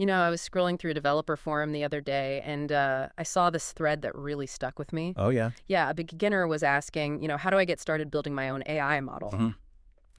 I was scrolling through a developer forum the other day, and I saw this thread that really stuck with me. Oh, yeah. Yeah, a beginner was asking, how do I get started building my own AI model? Mm-hmm.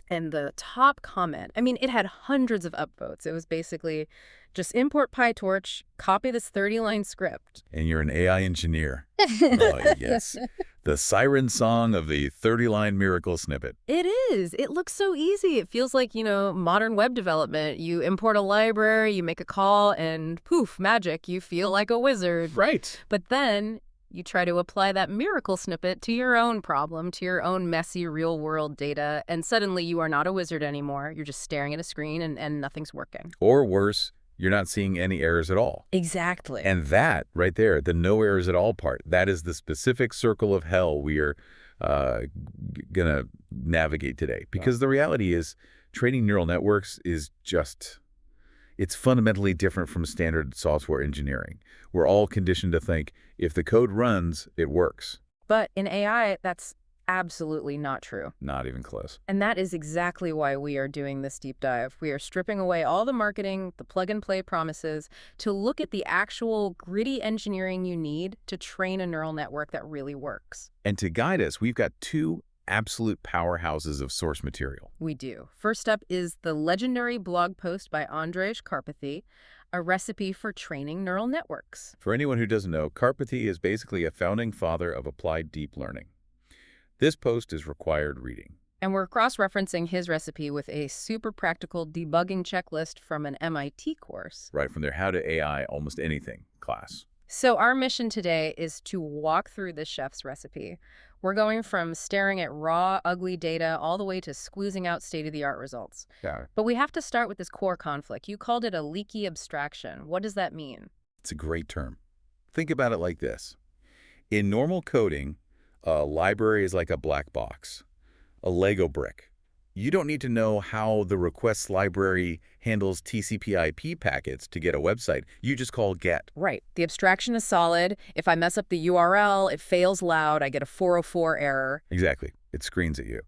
And the top comment, I mean, it had hundreds of upvotes. It was basically just import PyTorch, copy this 30-line script. And you're an AI engineer. Oh, yes. The siren song of the 30-line miracle snippet. It is. It looks so easy. It feels like, modern web development. You import a library, you make a call, and poof, magic, you feel like a wizard. Right. But then you try to apply that miracle snippet to your own problem, to your own messy real-world data, and suddenly you are not a wizard anymore. You're just staring at a screen and nothing's working. Or worse, you're not seeing any errors at all. Exactly. And that right there, the no errors at all part, that is the specific circle of hell we are going to navigate today. Because the reality is training neural networks is just, it's fundamentally different from standard software engineering. We're all conditioned to think if the code runs, it works. But in AI, that's absolutely not true. Not even close. And that is exactly why we are doing this deep dive. We are stripping away all the marketing, the plug-and-play promises, to look at the actual gritty engineering you need to train a neural network that really works. And to guide us, we've got two absolute powerhouses of source material. We do. First up is the legendary blog post by Andrej Karpathy, a recipe for training neural networks. For anyone who doesn't know, Karpathy is basically a founding father of applied deep learning. This post is required reading. And we're cross-referencing his recipe with a super practical debugging checklist from an MIT course. Right from their How to AI Almost Anything class. So our mission today is to walk through the chef's recipe. We're going from staring at raw, ugly data all the way to squeezing out state-of-the-art results. Yeah. But we have to start with this core conflict. You called it a leaky abstraction. What does that mean? It's a great term. Think about it like this. In normal coding, a library is like a black box, a Lego brick. You don't need to know how the requests library handles TCP/IP packets to get a website. You just call GET. Right. The abstraction is solid. If I mess up the URL, it fails loud. I get a 404 error. Exactly. It screens at you.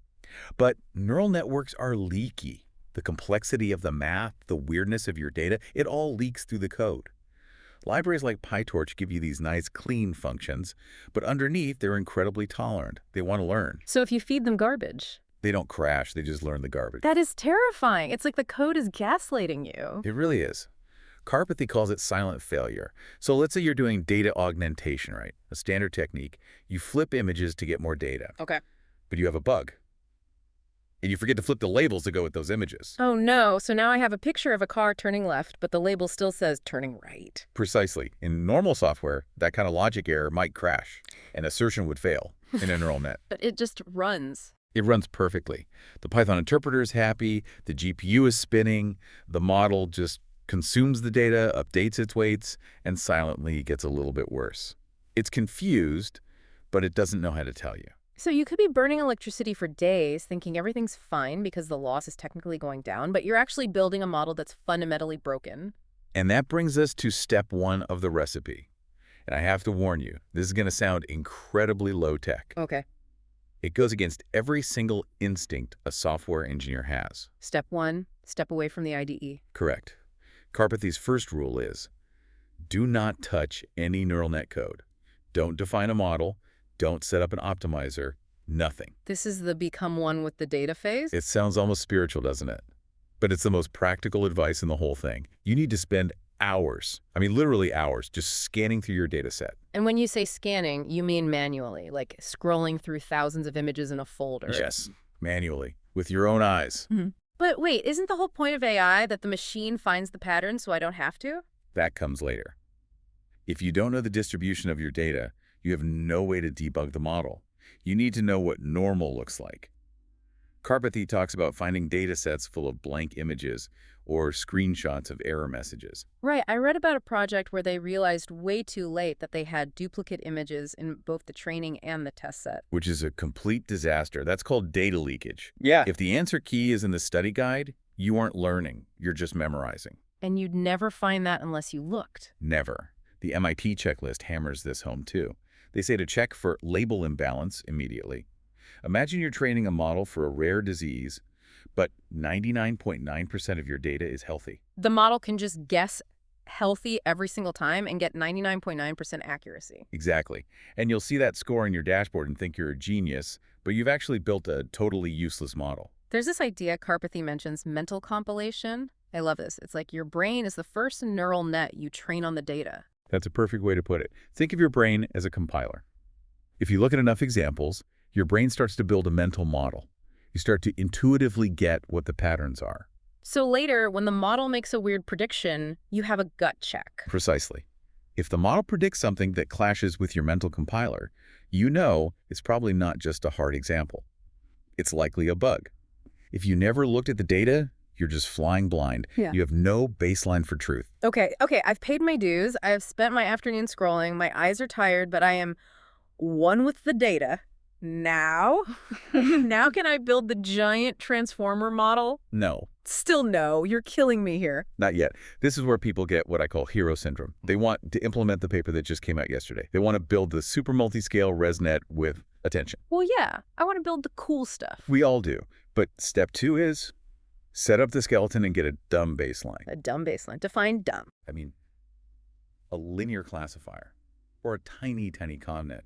But neural networks are leaky. The complexity of the math, the weirdness of your data, it all leaks through the code. Libraries like PyTorch give you these nice, clean functions, but underneath, they're incredibly tolerant. They want to learn. So if you feed them garbage, They don't crash. They just learn the garbage. that is terrifying. It's like the code is gaslighting you. It really is. Karpathy calls it silent failure. So let's say you're doing data augmentation, right? A standard technique. You flip images to get more data, Okay. but you have a bug. And you forget to flip the labels to go with those images. Oh no, so now I have a picture of a car turning left, but the label still says turning right. Precisely. In normal software, that kind of logic error might crash. An assertion would fail in a neural net. But it just runs. It runs perfectly. The Python interpreter is happy, the GPU is spinning, the model just consumes the data, updates its weights, and silently gets a little bit worse. It's confused, but it doesn't know how to tell you. So you could be burning electricity for days thinking everything's fine because the loss is technically going down, but you're actually building a model that's fundamentally broken. And that brings us to step one of the recipe. And I have to warn you, this is going to sound incredibly low-tech. Okay. It goes against every single instinct a software engineer has. Step one, step away from the IDE. Correct. Karpathy's first rule is, do not touch any neural net code. Don't define a model. Don't set up an optimizer. Nothing. This is the become one with the data phase? It sounds almost spiritual, doesn't it? But it's the most practical advice in the whole thing. You need to spend hours, I mean literally hours, just scanning through your data set. And when you say scanning, you mean manually, like scrolling through thousands of images in a folder. Yes, manually, with your own eyes. But wait, isn't the whole point of AI that the machine finds the pattern so I don't have to? That comes later. If you don't know the distribution of your data, you have no way to debug the model. You need to know what normal looks like. Karpathy talks about finding data sets full of blank images or screenshots of error messages. Right, I read about a project where they realized way too late that they had duplicate images in both the training and the test set. Which is a complete disaster. That's called data leakage. Yeah. If the answer key is in the study guide, you aren't learning. You're just memorizing. And you'd never find that unless you looked. Never. The MIT checklist hammers this home too. They say to check for label imbalance immediately. Imagine you're training a model for a rare disease, but 99.9% of your data is healthy. The model can just guess healthy every single time and get 99.9% accuracy. Exactly. And you'll see that score in your dashboard and think you're a genius, but you've actually built a totally useless model. There's this idea Karpathy mentions, mental compilation. I love this. It's like your brain is the first neural net you train on the data. That's a perfect way to put it. Think of your brain as a compiler. If you look at enough examples, your brain starts to build a mental model. You start to intuitively get what the patterns are. So later, when the model makes a weird prediction, you have a gut check. Precisely. If the model predicts something that clashes with your mental compiler, you know it's probably not just a hard example. It's likely a bug. If you never looked at the data, you're just flying blind. Yeah. You have no baseline for truth. Okay, I've paid my dues. I have spent my afternoon scrolling. My eyes are tired, but I am one with the data. Now? Now can I build the giant transformer model? No. Still no. You're killing me here. Not yet. This is where people get what I call hero syndrome. They want to implement the paper that just came out yesterday. They want to build the super multi-scale ResNet with attention. Well, yeah. I want to build the cool stuff. We all do. But step 2 is set up the skeleton and get a dumb baseline. A dumb baseline. Define dumb. I mean, a linear classifier or a tiny, tiny connet.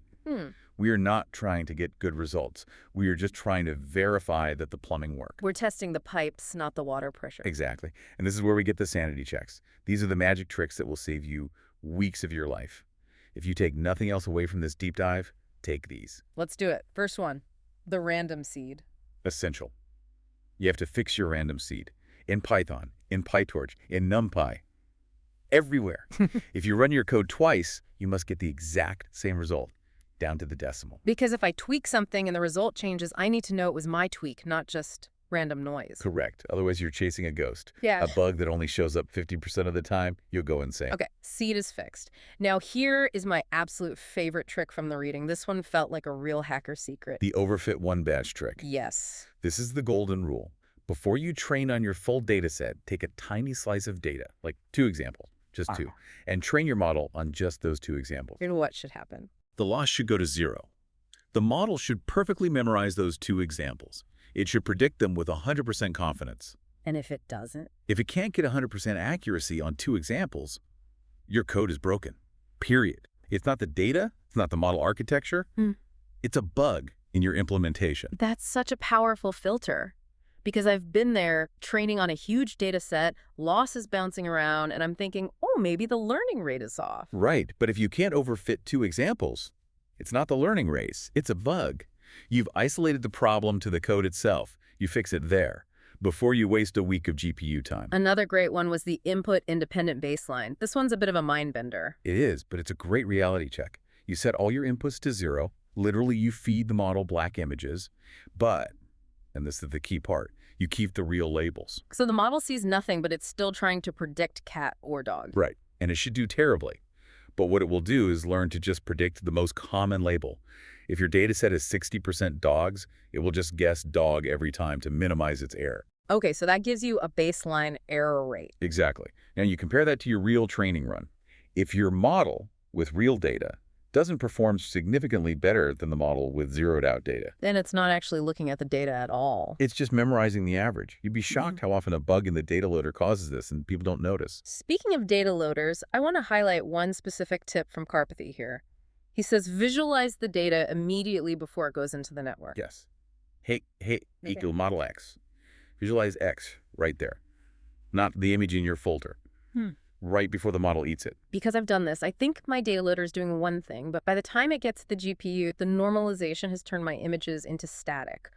We are not trying to get good results. We are just trying to verify that the plumbing works. We're testing the pipes, not the water pressure. Exactly. And this is where we get the sanity checks. These are the magic tricks that will save you weeks of your life. If you take nothing else away from this deep dive, take these. Let's do it. First one, the random seed. Essential. You have to fix your random seed. In Python, in PyTorch, in NumPy. Everywhere. If you run your code twice, you must get the exact same result, down to the decimal. Because if I tweak something and the result changes, I need to know it was my tweak, not just random noise. Correct. Otherwise, you're chasing a ghost. Yeah. A bug that only shows up 50% of the time, you'll go insane. Okay, seed is fixed. Now here is my absolute favorite trick from the reading. This one felt like a real hacker secret. The Overfit One Batch trick. Yes. This is the golden rule. Before you train on your full data set, take a tiny slice of data, like 2 examples, just 2, and train your model on just those 2 examples. And what should happen? The loss should go to 0. The model should perfectly memorize those 2 examples. It should predict them with 100% confidence. And if it doesn't? If it can't get 100% accuracy on 2 examples, your code is broken, period. It's not the data, it's not the model architecture, it's a bug in your implementation. That's such a powerful filter. Because I've been there training on a huge data set, loss is bouncing around, and I'm thinking, oh, maybe the learning rate is off. Right, but if you can't overfit 2 examples, it's not the learning race, it's a bug. You've isolated the problem to the code itself. You fix it there, before you waste a week of GPU time. Another great one was the input independent baseline. This one's a bit of a mind bender. It is, but it's a great reality check. You set all your inputs to 0. Literally, you feed the model black images, but, and this is the key part, you keep the real labels. So the model sees nothing, but it's still trying to predict cat or dog. Right, and it should do terribly. But what it will do is learn to just predict the most common label. If your data set is 60% dogs, it will just guess dog every time to minimize its error. Okay, so that gives you a baseline error rate. Exactly. Now you compare that to your real training run. If your model with real data doesn't perform significantly better than the model with zeroed out data, then it's not actually looking at the data at all. it's just memorizing the average. You'd be shocked how often a bug in the data loader causes this and people don't notice. Speaking of data loaders, I want to highlight one specific tip from Karpathy here. He says visualize the data immediately before it goes into the network. Yes. Hey, equal model X. Visualize X right there, not the image in your folder. Right before the model eats it. Because I've done this, I think my data loader is doing one thing, but by the time it gets to the GPU, the normalization has turned my images into static,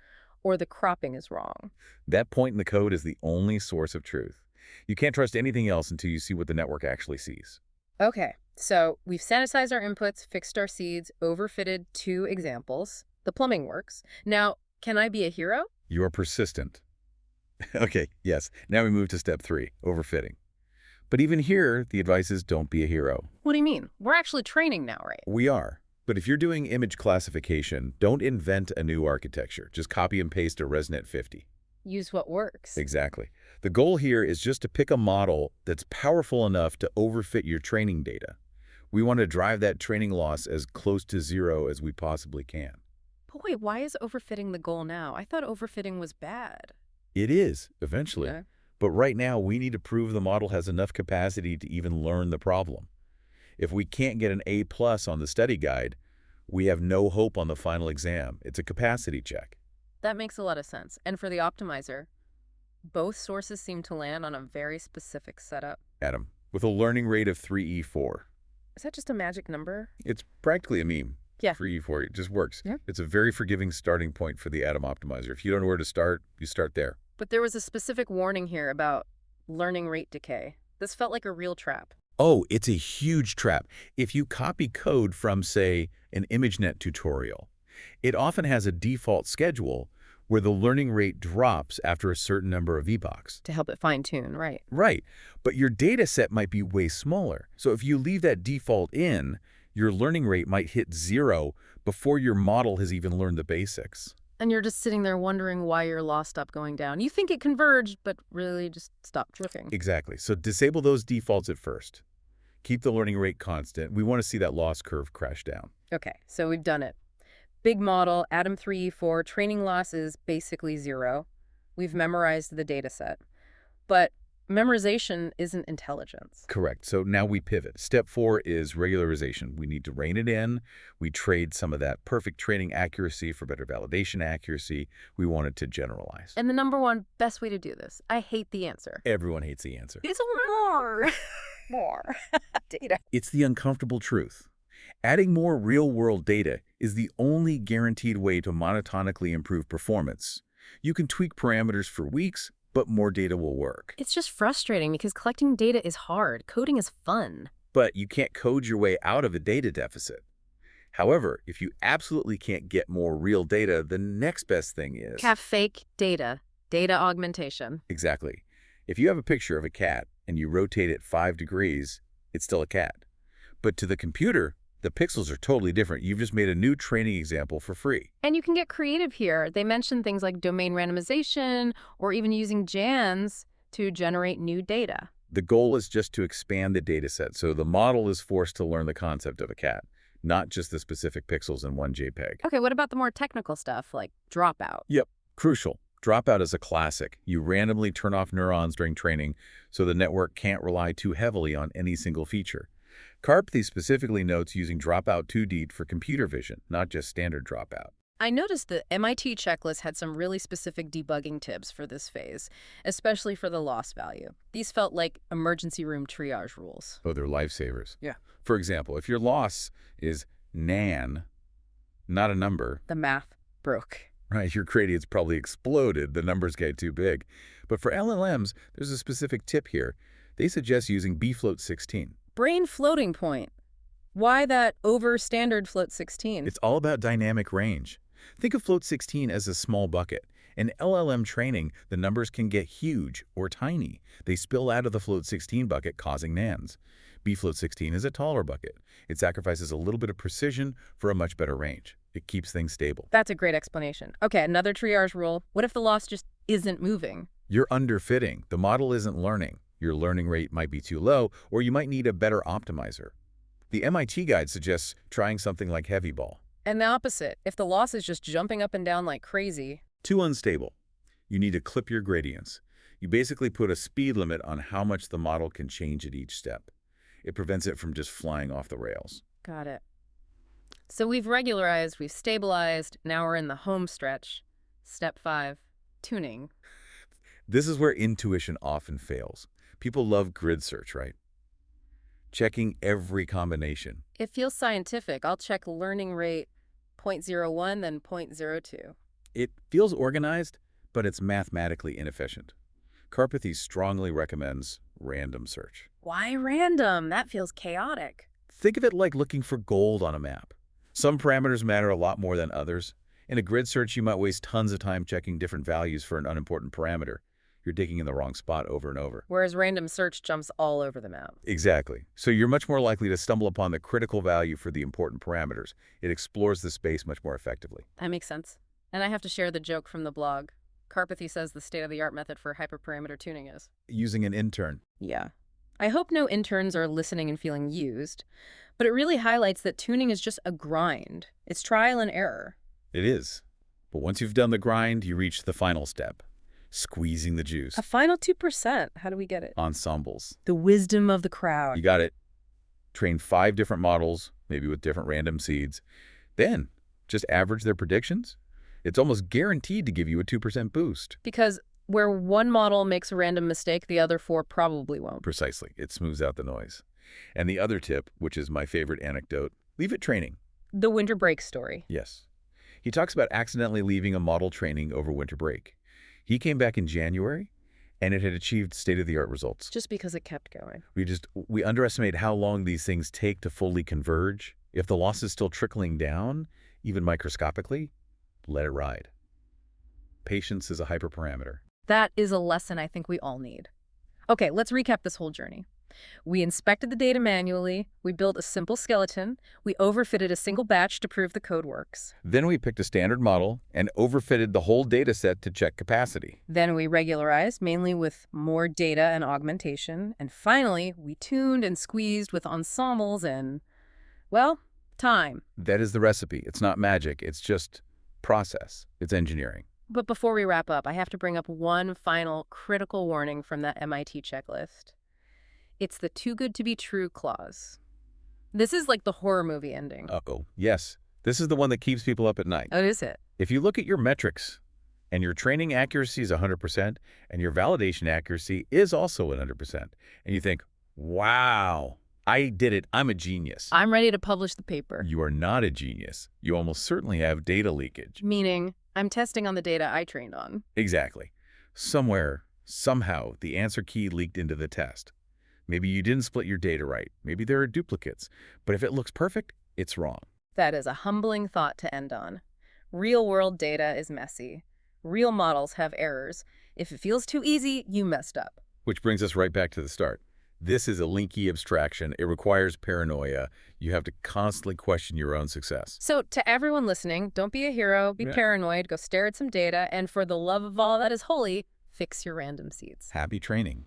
or the cropping is wrong. That point in the code is the only source of truth. You can't trust anything else until you see what the network actually sees. Okay, so we've sanitized our inputs, fixed our seeds, overfitted 2 examples. The plumbing works. Now, can I be a hero? You are persistent. Okay, yes. Now we move to step 3, overfitting. But even here, the advice is don't be a hero. What do you mean? We're actually training now, right? We are. But if you're doing image classification, don't invent a new architecture. Just copy and paste a ResNet 50. Use what works. Exactly. The goal here is just to pick a model that's powerful enough to overfit your training data. We want to drive that training loss as close to 0 as we possibly can. But wait, why is overfitting the goal now? I thought overfitting was bad. It is, eventually. Okay. But right now, we need to prove the model has enough capacity to even learn the problem. If we can't get an A+ on the study guide, we have no hope on the final exam. It's a capacity check. That makes a lot of sense. And for the optimizer, both sources seem to land on a very specific setup. Adam, with a learning rate of 3E4. Is that just a magic number? It's practically a meme. Yeah. 3E4, it just works. Yeah. It's a very forgiving starting point for the Atom optimizer. If you don't know where to start, you start there. But there was a specific warning here about learning rate decay. This felt like a real trap. Oh, it's a huge trap. If you copy code from, say, an ImageNet tutorial, it often has a default schedule where the learning rate drops after a certain number of epochs. To help it fine-tune, right. Right, but your data set might be way smaller. So if you leave that default in, your learning rate might hit 0 before your model has even learned the basics. And you're just sitting there wondering why your loss stopped going down. You think it converged, but really just stopped working. Exactly. So disable those defaults at first. Keep the learning rate constant. We want to see that loss curve crash down. Okay, so we've done it. Big model, Atom 3E4, training loss is basically 0. We've memorized the data set. But memorization isn't intelligence. Correct. So now we pivot. Step 4 is regularization. We need to rein it in. We trade some of that perfect training accuracy for better validation accuracy. We want it to generalize. And the number one best way to do this, I hate the answer. Everyone hates the answer. It's more. More data. It's the uncomfortable truth. Adding more real-world data is the only guaranteed way to monotonically improve performance. You can tweak parameters for weeks, but more data will work. It's just frustrating because collecting data is hard. Coding is fun. But you can't code your way out of a data deficit. However, if you absolutely can't get more real data, the next best thing is... Have fake data. Data augmentation. Exactly. If you have a picture of a cat and you rotate it 5 degrees, it's still a cat. But to the computer, the pixels are totally different. You've just made a new training example for free. And you can get creative here. They mention things like domain randomization or even using GANs to generate new data. The goal is just to expand the data set, so the model is forced to learn the concept of a cat, not just the specific pixels in one JPEG. Okay, what about the more technical stuff like dropout? Yep, crucial. Dropout is a classic. You randomly turn off neurons during training so the network can't rely too heavily on any single feature. Carpathy specifically notes using dropout 2D for computer vision, not just standard dropout. I noticed the MIT checklist had some really specific debugging tips for this phase, especially for the loss value. These felt like emergency room triage rules. Oh, they're lifesavers. Yeah. For example, if your loss is NaN, not a number, The math broke. right, your gradient's probably exploded. The numbers get too big. But for LLMs, there's a specific tip here. They suggest using bfloat 16. Brain floating point. Why that over standard float 16? It's all about dynamic range. Think of float 16 as a small bucket. In LLM training, the numbers can get huge or tiny. They spill out of the float 16 bucket, causing NANs. bfloat 16 is a taller bucket. It sacrifices a little bit of precision for a much better range. It keeps things stable. That's a great explanation. Okay, another triage rule. What if the loss just isn't moving? You're underfitting. The model isn't learning. Your learning rate might be too low, or you might need a better optimizer. The MIT guide suggests trying something like heavy ball. And the opposite. If the loss is just jumping up and down like crazy. Too unstable. You need to clip your gradients. You basically put a speed limit on how much the model can change at each step. It prevents it from just flying off the rails. Got it. So we've regularized, we've stabilized, now we're in the home stretch. Step 5, tuning. This is where intuition often fails. People love grid search, right? Checking every combination. It feels scientific. I'll check learning rate 0.01, then 0.02. It feels organized, but it's mathematically inefficient. Carpathy strongly recommends random search. Why random? That feels chaotic. Think of it like looking for gold on a map. Some parameters matter a lot more than others. In a grid search, you might waste tons of time checking different values for an unimportant parameter. You're digging in the wrong spot over and over. Whereas random search jumps all over the map. Exactly. So you're much more likely to stumble upon the critical value for the important parameters. It explores the space much more effectively. That makes sense. And I have to share the joke from the blog. Carpathy says the state-of-the-art method for hyperparameter tuning is Using an intern. Yeah. I hope no interns are listening and feeling used, but it really highlights that tuning is just a grind. It's trial and error. It is. But once you've done the grind, you reach the final step. Squeezing the juice. A final 2%. How do we get it? Ensembles. The wisdom of the crowd. You got it. Train 5 different models, maybe with different random seeds. Then just average their predictions. It's almost guaranteed to give you a 2% boost. Because where one model makes a random mistake, the other 4 probably won't. Precisely. It smooths out the noise. And the other tip, which is my favorite anecdote, leave it training. The winter break story. Yes. He talks about accidentally leaving a model training over winter break. He came back in January, and it had achieved state-of-the-art results. Just because it kept going. We underestimate how long these things take to fully converge. If the loss is still trickling down, even microscopically, let it ride. Patience is a hyperparameter. That is a lesson I think we all need. Okay, let's recap this whole journey. We inspected the data manually, we built a simple skeleton, we overfitted a single batch to prove the code works. Then we picked a standard model and overfitted the whole data set to check capacity. Then we regularized, mainly with more data and augmentation. And finally, we tuned and squeezed with ensembles and, well, time. That is the recipe. It's not magic. It's just process. It's engineering. But before we wrap up, I have to bring up one final critical warning from that MIT checklist. It's the too good to be true clause. This is like the horror movie ending. Uh-oh. Yes. This is the one that keeps people up at night. Oh, is it? If you look at your metrics and your training accuracy is 100% and your validation accuracy is also 100%, and you think, wow, I did it. I'm a genius. I'm ready to publish the paper. You are not a genius. You almost certainly have data leakage. Meaning, I'm testing on the data I trained on. Exactly. Somewhere, somehow, the answer key leaked into the test. Maybe you didn't split your data right. Maybe there are duplicates. But if it looks perfect, it's wrong. That is a humbling thought to end on. Real-world data is messy. Real models have errors. If it feels too easy, you messed up. Which brings us right back to the start. This is a linky abstraction. It requires paranoia. You have to constantly question your own success. So to everyone listening, don't be a hero, be paranoid, go stare at some data, and for the love of all that is holy, fix your random seeds. Happy training.